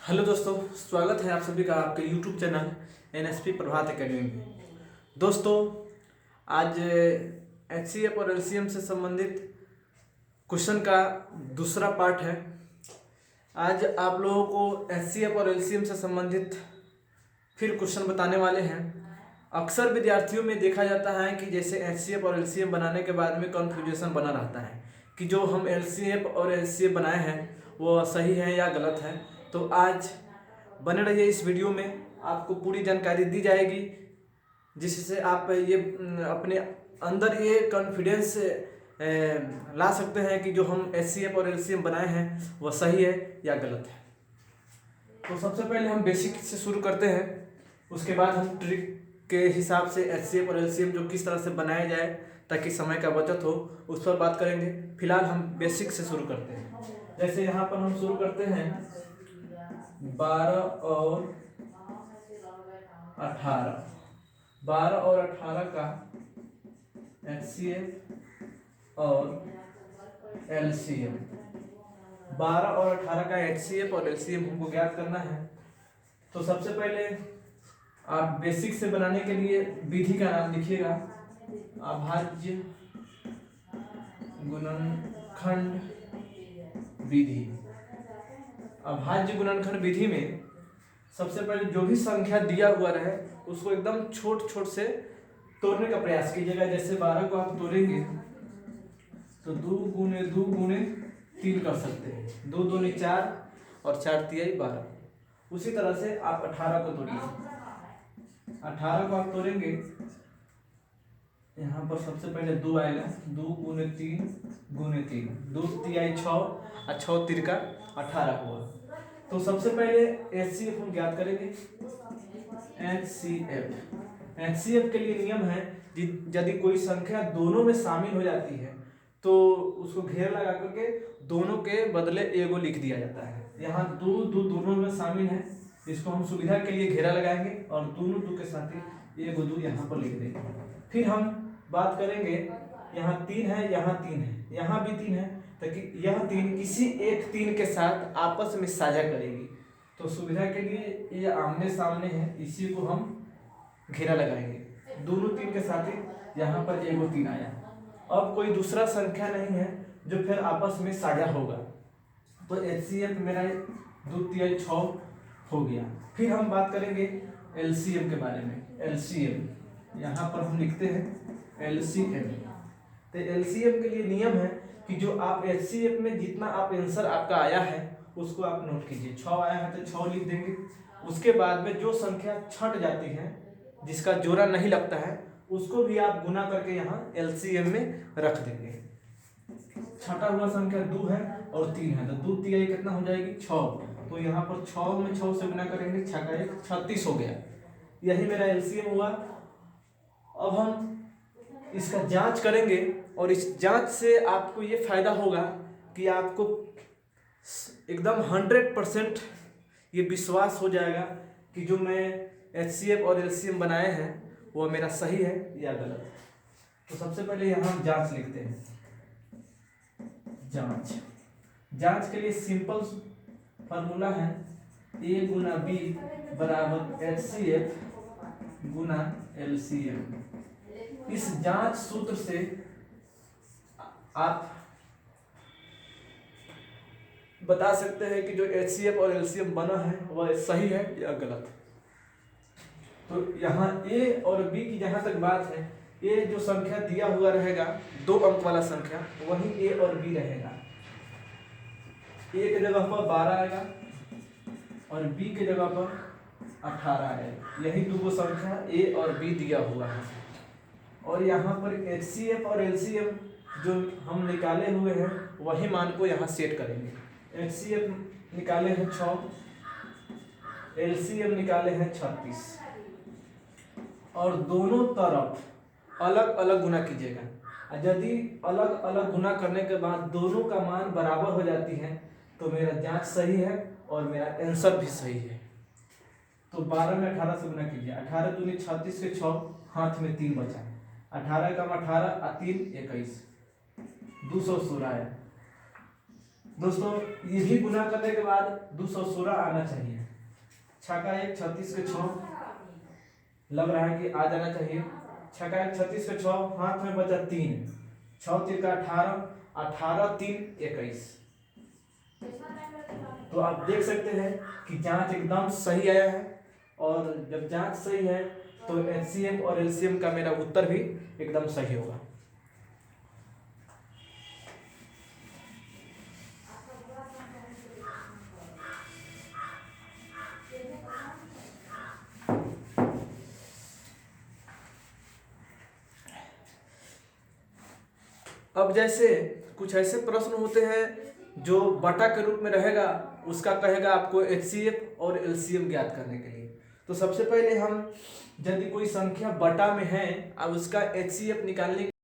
Hello दोस्तों, स्वागत है आप सभी का आपके यूट्यूब चैनल एनएसपी प्रभात एकेडमी में। दोस्तों, आज एचसीएफ और एलसीएम से संबंधित क्वेश्चन का दूसरा पार्ट है। आज आप लोगों को एचसीएफ और एलसीएम से संबंधित फिर क्वेश्चन बताने वाले हैं। अक्सर विद्यार्थियों में देखा जाता है कि जैसे एचसीएफ और एलसीएम बनाने के बाद में कन्फ्यूजन बना रहता है कि जो हम एलसीएफ और एचसीएफ बनाए हैं वो सही है या गलत है। तो आज बने रहिए, इस वीडियो में आपको पूरी जानकारी दी जाएगी जिससे आप ये अपने अंदर ये कॉन्फिडेंस ला सकते हैं कि जो हम एचसीएफ और एलसीएम बनाए हैं वह सही है या गलत है। तो सबसे पहले हम बेसिक से शुरू करते हैं, उसके बाद हम ट्रिक के हिसाब से एचसीएफ और एलसीएम जो किस तरह से बनाया जाए ताकि समय का बचत हो उस पर बात करेंगे। फिलहाल हम बेसिक से शुरू करते हैं। जैसे यहाँ पर हम शुरू करते हैं 12 और 18, 12 और 18 का HCF और LCM, 12 और 18 का HCF और LCM हमको ज्ञात करना है। तो सबसे पहले आप बेसिक से बनाने के लिए विधि का नाम लिखिएगा, अभाज्य गुणनखंड विधि। अभाज्य गुणनखंड विधि में सबसे पहले जो भी संख्या दिया हुआ रहे उसको एकदम छोट छोट से तोड़ने का प्रयास कीजिएगा। जैसे 12 को आप तोड़ेंगे तो 2 गुने 2 गुने 3 कर सकते हैं, 2 दूनी 4 और 4 तिहाई 12। उसी तरह से आप 18 को तोड़िए। 18 को आप तोड़ेंगे, यहाँ पर सबसे पहले 2 आएगा, 2 गुने 3 गुने 3, 2 तिहाई 6 और 6 तिरका 18 हुआ। तो सबसे पहले एचसीएफ हम ज्ञात करेंगे। एचसीएफ के लिए नियम है यदि कोई संख्या दोनों में शामिल हो जाती है तो उसको घेर लगा करके दोनों के बदले एगो लिख दिया जाता है। यहाँ 2 2 दोनों में शामिल है, इसको हम सुविधा के लिए घेरा लगाएंगे और दोनों 2 के साथ ही एगो 2 यहाँ पर लिख देंगे। फिर हम बात करेंगे, यहाँ 3 है, यहाँ 3 है, यहाँ भी 3 है, ताकि यह 3 किसी एक 3 के साथ आपस में साझा करेगी। तो सुविधा के लिए ये आमने सामने है, इसी को हम घेरा लगाएंगे। दोनों 3 के साथ ही यहाँ पर एगो 3 आया। अब कोई दूसरा संख्या नहीं है जो फिर आपस में साझा होगा, तो एचसीएफ मेरा 2 तिहाई 6 हो गया। फिर हम बात करेंगे एलसीएम के बारे में। एलसीएम यहाँ पर हम लिखते हैं एलसीएम। तो एलसीएम के लिए नियम है कि जो आप एचसीएफ में जितना आप आंसर आपका आया है उसको आप नोट कीजिए। 6 आया है तो 6 लिख देंगे। उसके बाद में जो संख्या छट जाती है, जिसका जोड़ा नहीं लगता है, उसको भी आप गुना करके यहाँ एलसीएम में रख देंगे। छटा हुआ संख्या 2 है और 3 है, तो 2 तिहाई कितना हो जाएगी 6। तो यहाँ पर 6 में 6 से गुना करेंगे, 6 का 1 36 हो गया। यही मेरा एलसीएम हुआ। अब हम इसका जांच करेंगे और इस जांच से आपको ये फायदा होगा कि आपको एकदम 100% ये विश्वास हो जाएगा कि जो मैं एचसीएफ और एलसीएम बनाए हैं वो मेरा सही है या गलत। तो सबसे पहले यहाँ जांच लिखते हैं। जांच के लिए सिंपल फार्मूला है A गुना B बराबर HCF गुना LCM। इस जांच सूत्र से आप बता सकते हैं कि जो HCF और LCM बना है वह सही है या गलत। तो यहाँ A और B की जहाँ तक बात है, A जो संख्या दिया हुआ रहेगा 2 अंक वाला संख्या, वही A और B रहेगा। A के जगह पर 12 आएगा और B के जगह पर 18 आएगा। यही 2 संख्या A और B दिया हुआ है। और यहाँ पर HCF और LCM जो हम निकाले हुए हैं वही मान को यहाँ सेट करेंगे। HCF निकाले हैं 6, LCM निकाले हैं 36, और दोनों तरफ अलग अलग गुना कीजिएगा। यदि अलग अलग गुना करने के बाद दोनों का मान बराबर हो जाती है तो मेरा जांच सही है और मेरा आंसर भी सही है। तो 12 में 18 से गुना कीजिए, 18 दूनी 36 के 6, हाथ में 3 बचा, 18 कम 18 3 21, 216 है। दोस्तों ये भी गुना करने के बाद 216 आना चाहिए। 6 का 1 36 के 6 लग रहा है कि आ जाना चाहिए। 6 का 1 36 के 6, हाथ में बचा 3, 6 3 का 18, 18 3 21। तो आप देख सकते हैं कि जांच एकदम सही आया है। और जब जांच सही है तो एचसीएम और एलसीएम का मेरा उत्तर भी एकदम सही होगा। अब जैसे कुछ ऐसे प्रश्न होते हैं जो बटा के रूप में रहेगा, उसका कहेगा आपको एचसीएफ और एलसीएम ज्ञात करने के लिए। तो सबसे पहले हम यदि कोई संख्या बटा में है, अब उसका एचसीएफ निकालने